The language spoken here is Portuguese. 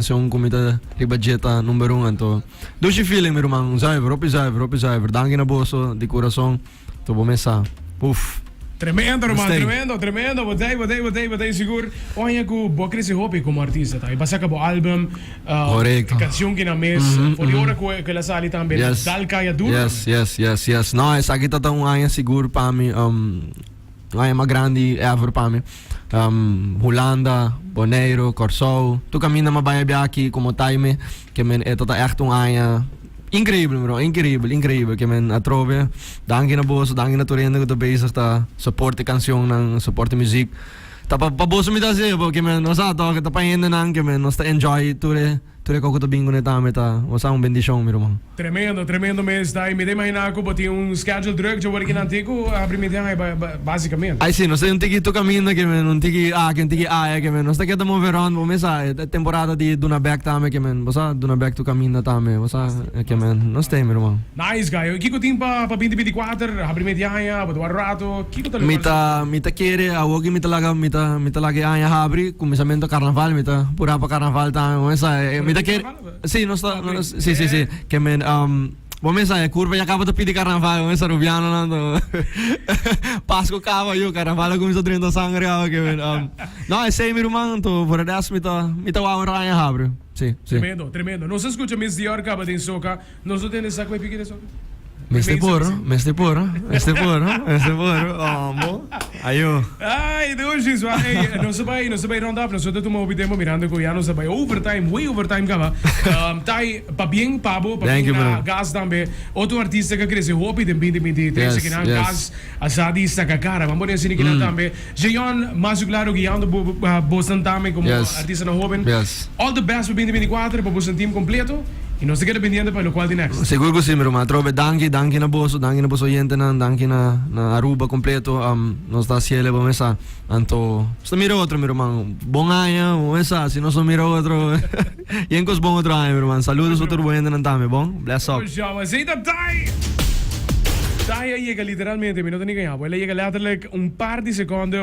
Zo'n comité ribadjeta numero 1 to. Dus je feeling meer man, zuiver, op je zuiver. Dank je naar boso, di corazon. To bomesa. Oef. Tremendo, Roman, Gostei. tremendo. Botei seguro. Olha que o Boa cresce hobby como artista, tá? E passa com o álbum, Correcto. canção que na mês, por hora que ela sali também, Yes. dal kaya duro. Yes. No, essa aqui tá um anha seguro para mim. Anha mais grande ever para mim. Holanda, Bonaire, Corso. Tu caminha maar bij aqui como time, que men é tota echt um anha incrível, bro, incrível, que men atrove. Dank je na boso, dank je na Torrendo que tu bezig tá suporte canção, nang suporte muziek. Tá pa boso mi tá se, que men não sabe, tá pa ainda nang que men não está enjoy ture ko to bingo na tame tá. Wasa um bendição, meu irmão. Tremendo mês, tá? E me dei imaginar que botei schedule druk, já vou aqui na antigo, abrir me dei basicamente. Ai sim, não sei onde tu caminha que men, onde que que men, não está que tá moveron, mo mesa, temporada de Duna Back tame que men, wasa Duna Back tu caminha tame, wasa que men, não sei, meu irmão. Nice, guy. Kiko tim pa 2024, abrir me dei botei rato, Kiko tá Mita quere, a wogi mita laga aya habri, começamento carnaval, mita pura pa carnaval tame, essa mita quere. Sì, non sta sì, che men bom mensagem, curva e acaba de pedir carnaval, mas Rubiano não. Pasco cava eu, carnaval começou a sangue que men. Não, é sei meu irmão, to por das mita wa raya habri. Sì. Tremendo. Não se escuta Miss Dior acaba de soca, não se tem essa coisa de soca. Me stai poro. Amo. Ayo. Ai, Deus Jesus, não se vai rondar, não se tu mau tempo mirando que já não se vai way overtime kaba. Tai pa bien pabo, pa bien gas também. Outro artista que cresce hopi de 2023 que não gas asadi sta cara, vamos ver se que não também. Jeon mais claro que ando Boston também como artista no jovem. All the best for 2024 para Boston team completo. E nós estamos dependendo para o qual de next. Seguro que sim, meu irmão. Trove danke na boso oyente nan, danke na Aruba completo. Nós está cielo, vamos essa. Anto, se mira outro, meu irmão. Bom ano, vamos essa. Se não se mira outro, yenkos bom outro ano, meu irmão. Saludos outro oyente nan tame, bom? Bless up. Mas aí Tai llega literalmente, minuto ni ganhava. Ele llega letterlijk un par di secondi